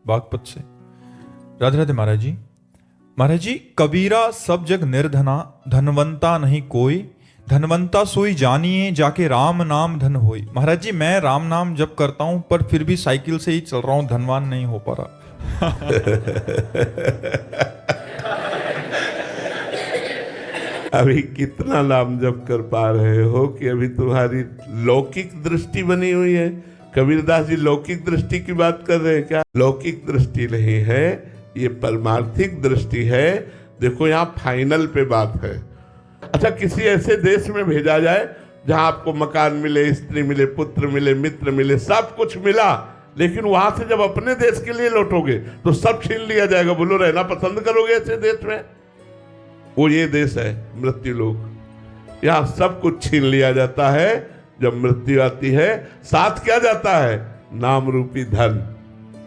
बागपत से। राधे राधे महाराज जी। महाराज जी, कबीरा सब जग निर्धना, धनवंता नहीं कोई, धनवंता सोई जानिए जाके राम नाम धन होई। महाराज जी, मैं राम नाम जप करता हूं पर फिर भी साइकिल से ही चल रहा हूं, धनवान नहीं हो पा रहा। अभी कितना नाम जप कर पा रहे हो कि अभी तुम्हारी लौकिक दृष्टि बनी हुई है। कबीरदास जी लौकिक दृष्टि की बात कर रहे हैं क्या? लौकिक दृष्टि नहीं है, ये परमार्थिक दृष्टि है। देखो यहाँ फाइनल पे बात है। अच्छा, किसी ऐसे देश में भेजा जाए जहां आपको मकान मिले, स्त्री मिले, पुत्र मिले, मित्र मिले, सब कुछ मिला, लेकिन वहां से जब अपने देश के लिए लौटोगे तो सब छीन लिया जाएगा। बोलो, रहना पसंद करोगे ऐसे देश में? वो ये देश है मृत्यु लोक। यहाँ सब कुछ छीन लिया जाता है जब मृत्यु आती है। साथ क्या जाता है? नाम रूपी धन।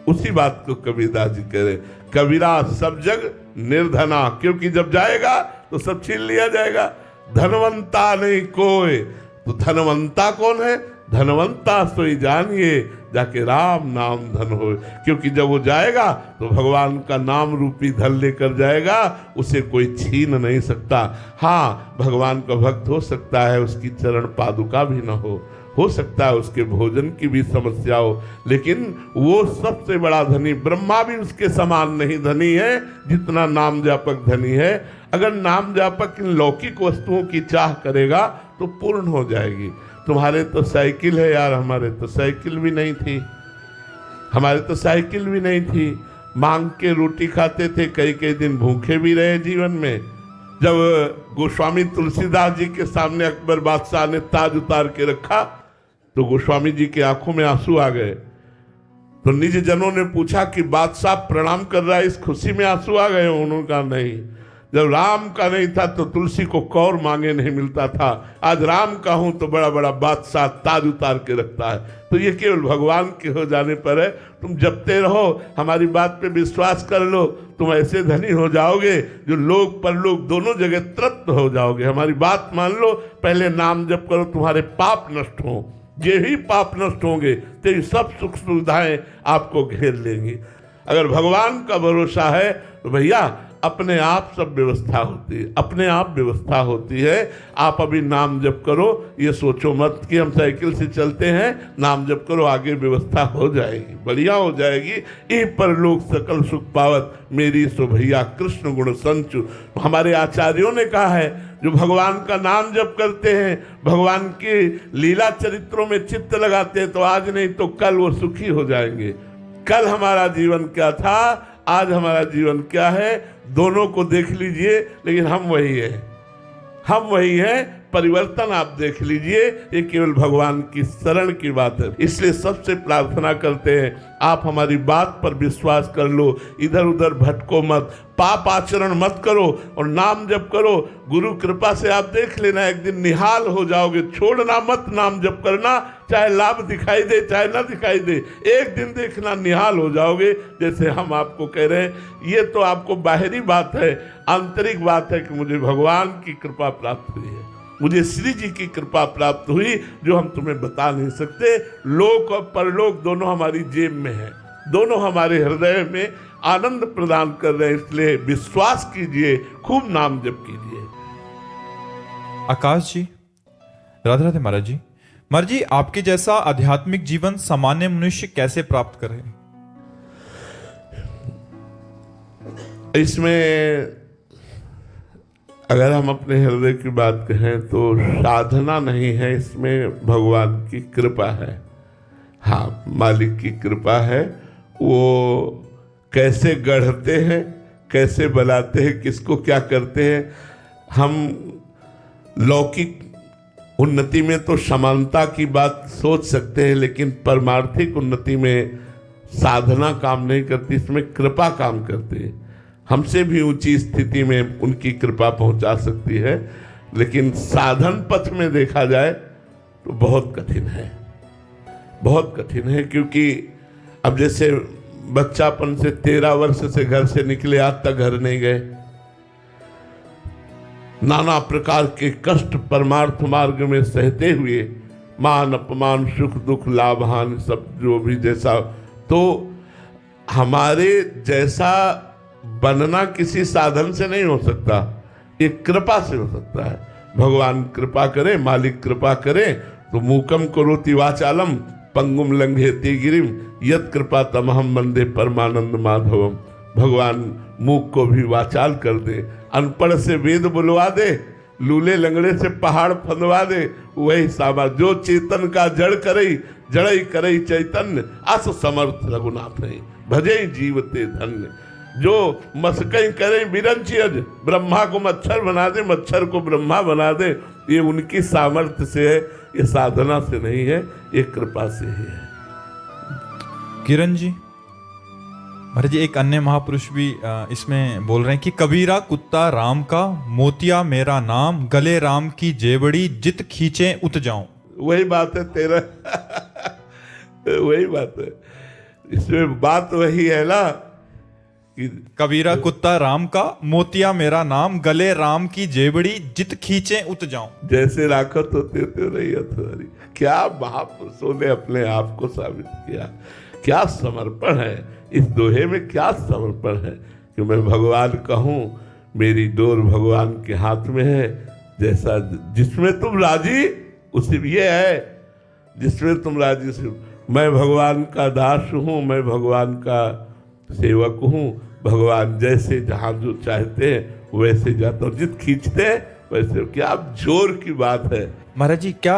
उसी बात को कबीरदास जी कह रहे, कबीरा सब जग निर्धना, क्योंकि जब जाएगा तो सब छीन लिया जाएगा। धनवंता नहीं कोई। तो धनवंता कौन है? धनवंता सोई जानिए जाके राम नाम धन हो। क्योंकि जब वो जाएगा तो भगवान का नाम रूपी धन लेकर जाएगा, उसे कोई छीन नहीं सकता। हाँ, भगवान का भक्त हो सकता है, उसकी चरण पादुका भी न हो सकता है उसके भोजन की भी समस्या हो, लेकिन वो सबसे बड़ा धनी, ब्रह्मा भी उसके समान नहीं धनी है जितना नाम जापक धनी है। अगर नाम जापक इन लौकिक वस्तुओं की चाह करेगा तो पूर्ण हो जाएगी। तुम्हारे तो साइकिल है यार, हमारे तो साइकिल भी नहीं थी। हमारे तो साइकिल भी नहीं थी। मांग के रोटी खाते थे, कई कई दिन भूखे भी रहे जीवन में। जब गोस्वामी तुलसीदास जी के सामने अकबर बादशाह ने ताज उतार के रखा तो गोस्वामी जी की आंखों में आंसू आ गए। तो निज जनों ने पूछा कि बादशाह प्रणाम कर रहा है, इस खुशी में आंसू आ गए? उन्होंने कहा नहीं, जब राम का नहीं था तो तुलसी को कौर मांगे नहीं मिलता था, आज राम का हूं तो बड़ा बड़ा बादशाह ताज उतार के रखता है। तो ये केवल भगवान के हो जाने पर है। तुम जपते रहो, हमारी बात पे विश्वास कर लो, तुम ऐसे धनी हो जाओगे जो लोक परलोक दोनों जगह तृप्त हो जाओगे। हमारी बात मान लो, पहले नाम जप करो, तुम्हारे पाप नष्ट हो। ये ही पाप नष्ट होंगे तो ये सब सुख सुविधाएं आपको घेर लेंगी। अगर भगवान का भरोसा है तो भैया अपने आप सब व्यवस्था होती है, अपने आप व्यवस्था होती है। आप अभी नाम जप करो, ये सोचो मत कि हम साइकिल से चलते हैं, नाम जप करो, आगे व्यवस्था हो जाएगी, बढ़िया हो जाएगी। ई पर लोग सकल सुख पावत, मेरी सो भैया कृष्ण गुण संचु। हमारे आचार्यों ने कहा है, जो भगवान का नाम जप करते हैं, भगवान की लीला चरित्रों में चित्त लगाते हैं, तो आज नहीं तो कल वो सुखी हो जाएंगे। कल हमारा जीवन क्या था, आज हमारा जीवन क्या है, दोनों को देख लीजिए, लेकिन हम वही है, हम वही है। परिवर्तन आप देख लीजिए, ये केवल भगवान की शरण की बात है। इसलिए सबसे प्रार्थना करते हैं, आप हमारी बात पर विश्वास कर लो, इधर उधर भटको मत, पाप आचरण मत करो और नाम जप करो। गुरु कृपा से आप देख लेना, एक दिन निहाल हो जाओगे। छोड़ना मत नाम जप करना, चाहे लाभ दिखाई दे चाहे ना दिखाई दे, एक दिन देखना निहाल हो जाओगे। जैसे हम आपको कह रहे हैं, ये तो आपको बाहरी बात है, आंतरिक बात है कि मुझे भगवान की कृपा प्राप्त हुई है, मुझे श्री जी की कृपा प्राप्त हुई, जो हम तुम्हें बता नहीं सकते। लोक और परलोक दोनों हमारी जेब में है, दोनों हमारे हृदय में आनंद प्रदान कर रहे हैं। इसलिए विश्वास कीजिए, खूब नाम जप कीजिए। आकाश जी, राधे राधे महाराज जी। महाराज जी, आपके जैसा आध्यात्मिक जीवन सामान्य मनुष्य कैसे प्राप्त करे? इसमें अगर हम अपने हृदय की बात कहें तो साधना नहीं है, इसमें भगवान की कृपा है। हाँ, मालिक की कृपा है। वो कैसे गढ़ते हैं, कैसे बनाते हैं, किसको क्या करते हैं। हम लौकिक उन्नति में तो समानता की बात सोच सकते हैं, लेकिन परमार्थिक उन्नति में साधना काम नहीं करती, इसमें कृपा काम करती है। हमसे भी ऊंची स्थिति में उनकी कृपा पहुंचा सकती है, लेकिन साधन पथ में देखा जाए तो बहुत कठिन है, बहुत कठिन है। क्योंकि अब जैसे बच्चापन से 13 वर्ष से घर से निकले, आज तक घर नहीं गए, नाना प्रकार के कष्ट परमार्थ मार्ग में सहते हुए, मान अपमान सुख दुख लाभ हानि सब जो भी जैसा, तो हमारे जैसा बनना किसी साधन से नहीं हो सकता, ये कृपा से हो सकता है। भगवान कृपा करे, मालिक कृपा करे तो मूकम करोति वाचालम पंगुम लंघयति गिरिम यत् कृपा तमहम वंदे परमानंद माधवम। भगवान मूक को भी वाचाल कर दे, अनपढ़ से वेद बुलवा दे, लूले लंगड़े से पहाड़ फंदवा दे, वही सामा जो चेतन का जड़ करई जड़ई करई चैतन्य अस समर्थ रघुनाथ नहीं भजे जीवते धन्य। जो मस्कई करे बिरंचियज, ब्रह्मा को मच्छर बना दे, मच्छर को ब्रह्मा बना दे, ये उनकी सामर्थ्य से है, ये साधना से नहीं है, ये कृपा से ही है। किरण जी, महाराज जी एक अन्य महापुरुष भी इसमें बोल रहे हैं कि कबीरा कुत्ता राम का, मोतिया मेरा नाम, गले राम की जेबड़ी, जित खींचे उत जाऊं। वही बात है तेरा वही बात है, इसमें बात वही है ना कि कबीरा कुत्ता राम का, मोतिया मेरा नाम, गले राम की जेबड़ी, जित खींचे उत जाऊं। जैसे राखत होते थे रही तुम्हारी। क्या महापुरुषों ने अपने आप को साबित किया, क्या समर्पण है इस दोहे में, क्या समर्पण है कि मैं भगवान कहूँ, मेरी डोर भगवान के हाथ में है। जैसा जिसमें तुम राजी उसी ये है, जिसमें तुम राजी से। मैं भगवान का दास हूँ, मैं भगवान का सेवक हूँ, भगवान जैसे जहाँ जो चाहते हैं वैसे जाता हूँ, जित खींचते हैं वैसे। क्या जोर की बात है महाराज जी। क्या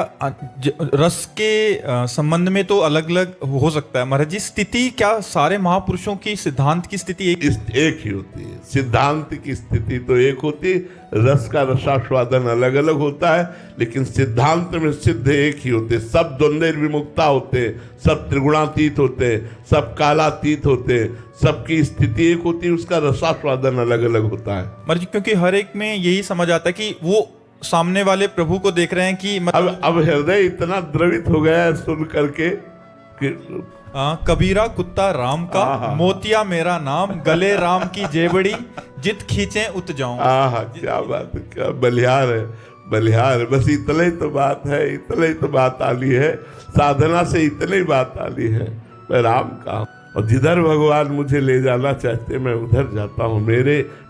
रस के संबंध में तो अलग अलग हो सकता है महाराज जी, स्थिति क्या सारे महापुरुषों की सिद्धांत की स्थिति एक ही होती है। सिद्धांत की स्थिति तो एक होती, रस का रसास्वादन अलग अलग होता है, लेकिन सिद्धांत में सिद्ध एक ही होते। सब द्वंद्व विमुक्ता होते, सब त्रिगुणातीत होते, सब कालातीत होते, सबकी स्थिति एक होती, उसका रसास्वादन अलग अलग होता है महाराज जी। क्योंकि हर एक में यही समझ आता है कि वो सामने वाले प्रभु को देख रहे हैं कि मतलब अब हृदय इतना द्रवित हो गया है सुन करके कि कबीरा कुत्ता राम का, मोतिया मेरा नाम, गले राम की जेबड़ी, जित खींचे उत जाऊं। क्या बात है, क्या बलिहार है, बलिहार। बस इतना ही तो बात है, इतना ही तो बात आली है, साधना से इतनी ही बात आली है। मैं राम का, और जिधर भगवान मुझे ले जाना चाहते मैं उधर जाता हूँ।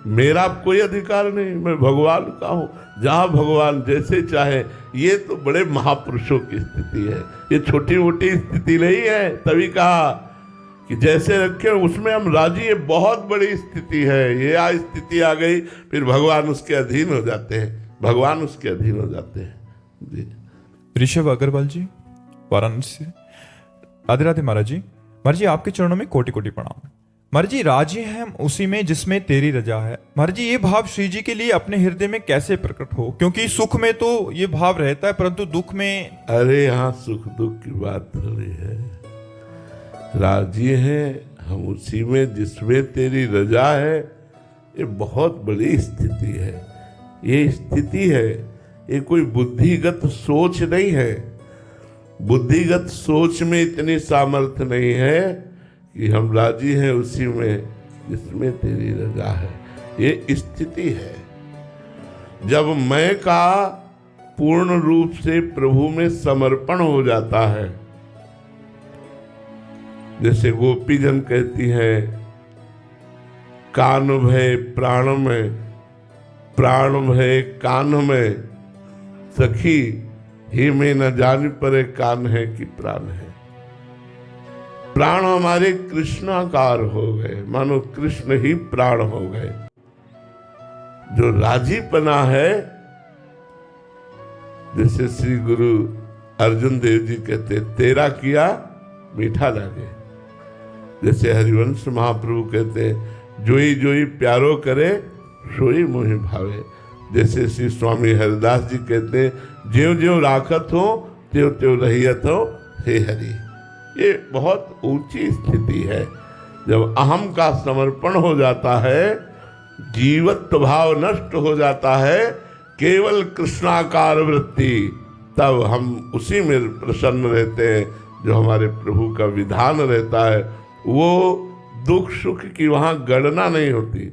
मेरा कोई अधिकार नहीं, मैं भगवान का हूँ, जहाँ भगवान जैसे चाहे। ये तो बड़े महापुरुषों की स्थिति है, ये छोटी मोटी स्थिति नहीं है। तभी कहा कि जैसे रखे उसमें हम राजी, ये बहुत बड़ी स्थिति है। ये स्थिति आ गई फिर भगवान उसके अधीन हो जाते हैं, भगवान उसके अधीन हो जाते हैं जी। ऋषभ अग्रवाल जी वाराणसी से, राधे राधे महाराज जी। महाराज जी आपके चरणों में कोटि कोटि प्रणाम। महाराज जी राज्य है उसी में जिसमें तेरी रजा है। महाराज जी ये भाव श्री जी के लिए अपने हृदय में कैसे प्रकट हो, क्योंकि सुख में तो ये भाव रहता है परंतु दुख में। अरे यहाँ सुख दुख की बात थोड़ी है, राज्य है हम उसी में जिसमें तेरी रजा है। ये बहुत बड़ी स्थिति है, ये स्थिति है, ये कोई बुद्धिगत सोच नहीं है। बुद्धिगत सोच में इतनी सामर्थ्य नहीं है कि हम राजी हैं उसी में जिसमें तेरी रजा है। ये स्थिति है जब मैं का पूर्ण रूप से प्रभु में समर्पण हो जाता है। जैसे गोपी जन कहती है, कान भय प्राण में, प्राण भय कान में, सखी ही में न जान परे कान है कि प्राण है। प्राण हमारे कृष्णाकार हो गए, मानो कृष्ण ही प्राण हो गए। जो राजीपना है, जैसे श्री गुरु अर्जुन देव जी कहते, तेरा किया मीठा लागे। जैसे हरिवंश महाप्रभु कहते, जोई जोई प्यारो करे सोई मोहि भावे। जैसे श्री स्वामी हरिदास जी कहते, ज्यों ज्यों राखत हो त्यों त्यों रहियत हो हे हरि। ये बहुत ऊंची स्थिति है। जब अहम का समर्पण हो जाता है, जीवत्व भाव नष्ट हो जाता है, केवल कृष्णाकार वृत्ति, तब हम उसी में प्रसन्न रहते हैं जो हमारे प्रभु का विधान रहता है। वो दुख सुख की वहाँ गणना नहीं होती,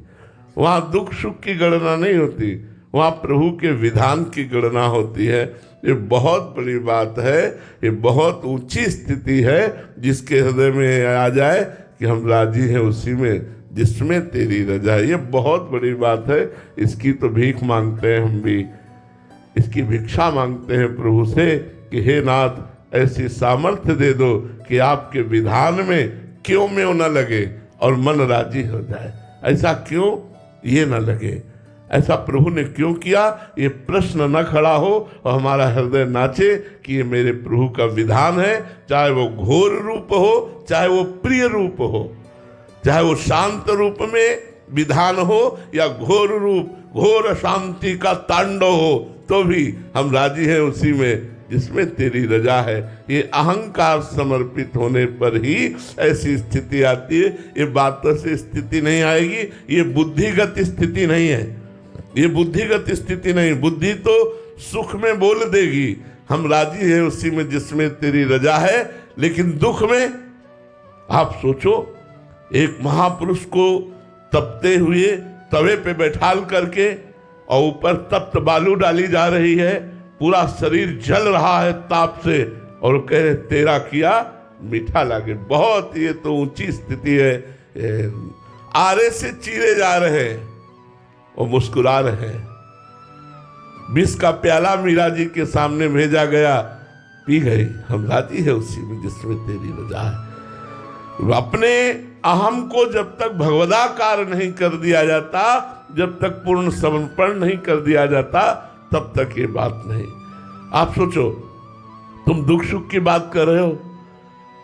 वहाँ दुख सुख की गणना नहीं होती, वहाँ प्रभु के विधान की गणना होती है। ये बहुत बड़ी बात है, ये बहुत ऊंची स्थिति है। जिसके हृदय में आ जाए कि कि हम राजी हैं उसी में जिसमें तेरी रजा है। ये बहुत बड़ी बात है, इसकी तो भीख मांगते हैं हम भी, इसकी भिक्षा मांगते हैं प्रभु से कि हे नाथ ऐसी सामर्थ्य दे दो कि आपके विधान में क्यों में न लगे और मन राजी हो जाए। ऐसा क्यों ये न लगे, ऐसा प्रभु ने क्यों किया, ये प्रश्न न खड़ा हो और हमारा हृदय नाचे कि ये मेरे प्रभु का विधान है, चाहे वो घोर रूप हो चाहे वो प्रिय रूप हो, चाहे वो शांत रूप में विधान हो या घोर रूप घोर शांति का तांडव हो, तो भी हम राजी हैं उसी में जिसमें तेरी रजा है। ये अहंकार समर्पित होने पर ही ऐसी स्थिति आती है। ये बातों से स्थिति नहीं आएगी, ये बुद्धिगत स्थिति नहीं है, ये बुद्धिगत स्थिति नहीं। बुद्धि तो सुख में बोल देगी हम राजी हैं उसी में जिसमें तेरी रजा है, लेकिन दुख में आप सोचो, एक महापुरुष को तपते हुए तवे पे बैठाल करके और ऊपर तप्त बालू डाली जा रही है, पूरा शरीर जल रहा है ताप से, और कह रहे तेरा किया मीठा लागे। बहुत ये तो ऊंची स्थिति है। आरे से चीरे जा रहे हैं और मुस्कुरा रहे हैं। विष का प्याला मीरा जी के सामने भेजा गया, पी गई। हम राजी है उसी में जिसमें तेरी रजा है। अपने अहम को जब तक भगवदाकार नहीं कर दिया जाता, जब तक पूर्ण समर्पण नहीं कर दिया जाता, तब तक ये बात नहीं। आप सोचो, तुम दुख सुख की बात कर रहे हो,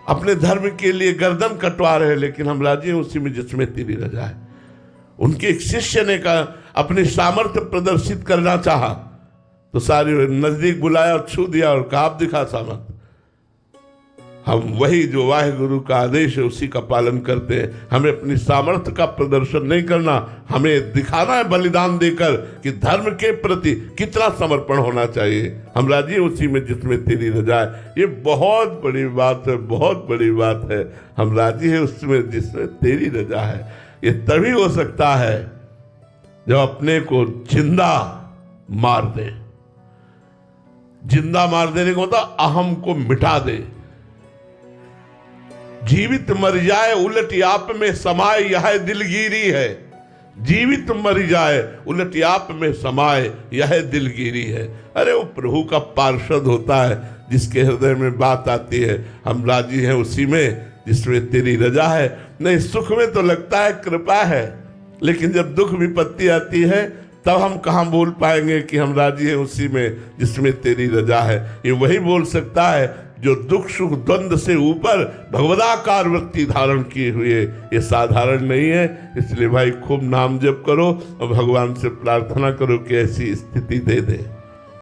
अपने धर्म के लिए गर्दन कटवा रहे हैं, लेकिन हम राजी हैं उसी में जिसमें तेरी रजा है। उनके एक शिष्य ने कहा, अपनी सामर्थ्य प्रदर्शित करना चाहा तो सारे नजदीक बुलाया और छू दिया और कहा आप दिखा सामर्थ्य। हम वही जो वाहिगुरु का आदेश है उसी का पालन करते हैं। हमें अपनी सामर्थ्य का प्रदर्शन नहीं करना, हमें दिखाना है बलिदान देकर कि धर्म के प्रति कितना समर्पण होना चाहिए। हम राजी हैं उसी में जिसमें तेरी रजा है। ये बहुत बड़ी बात है, बहुत बड़ी बात है। हम राजी हैं उसमें जिसमें तेरी रजा है। ये तभी हो सकता है जब अपने को जिंदा मार दे। जिंदा मार देने का मतलब अहम को मिटा दे। जीवित मर जाए उलट आप में समाए यह दिलगिरी है। जीवित मर जाए उलट आप में समाए यह दिलगिरी है। अरे वो प्रभु का पार्षद होता है जिसके हृदय में बात आती है, हम राजी हैं उसी में जिसमें तेरी रजा है। नहीं, सुख में तो लगता है कृपा है, लेकिन जब दुख विपत्ति आती है तब हम कहाँ बोल पाएंगे कि हम राजी हैं उसी में जिसमें तेरी रजा है। ये वही बोल सकता है जो दुख सुख द्वंद्व से ऊपर भगवदाकार वृत्ति धारण किए हुए। ये साधारण नहीं है। इसलिए भाई खूब नाम जप करो और भगवान से प्रार्थना करो कि ऐसी स्थिति दे दे।